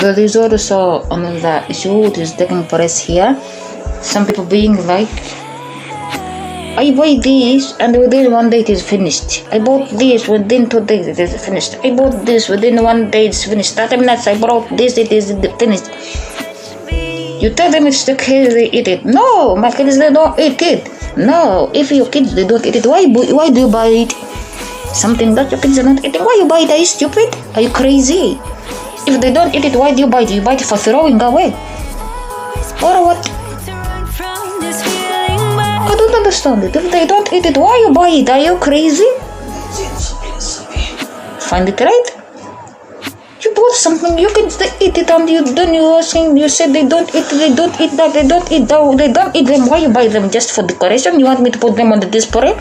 There is also another issue which is taking place here. Some people being like, I buy this and within 1 day it is finished. I bought this within 2 days it is finished. I bought this within 1 day it's finished. 30 minutes I brought this it is finished. You tell them it's the kids they eat it. No, my kids they don't eat it. No, if your kids they don't eat it, why do you buy it? Something that your kids are not eating. Why you buy it? Are you stupid? Are you crazy? If they don't eat it, why do you buy it? You buy it for throwing away. Or what? I don't understand it. If they don't eat it, why you buy it? Are you crazy? Find it right? You bought something, you can eat it, and you said they don't eat it, they don't eat that, they don't eat that, they don't eat them. Why you buy them? Just for decoration? You want me to put them on the display?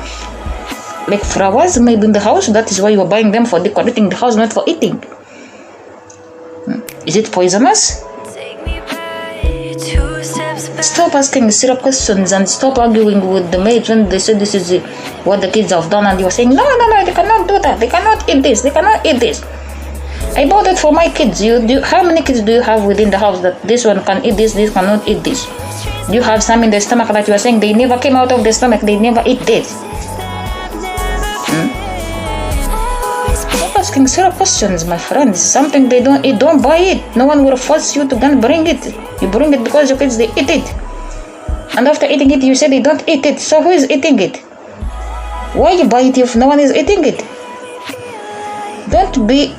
Like flowers maybe in the house? That is why you are buying them, for decorating the house, not for eating. Is it poisonous? Stop asking silly questions and stop arguing with the maids when they say this is what the kids have done, and you are saying no, they cannot do that, they cannot eat this, they cannot eat this. I bought it for my kids. How many kids do you have within the house that this one can eat this cannot eat this? Do you have some in the stomach that you are saying they never came out of the stomach, they never eat this? Stop asking silly questions, my friends. Something they don't eat, don't buy it. No one will force you to go and bring it. You bring it because your kids they eat it. And after eating it, you say they don't eat it. So who is eating it? Why you buy it if no one is eating it? Don't be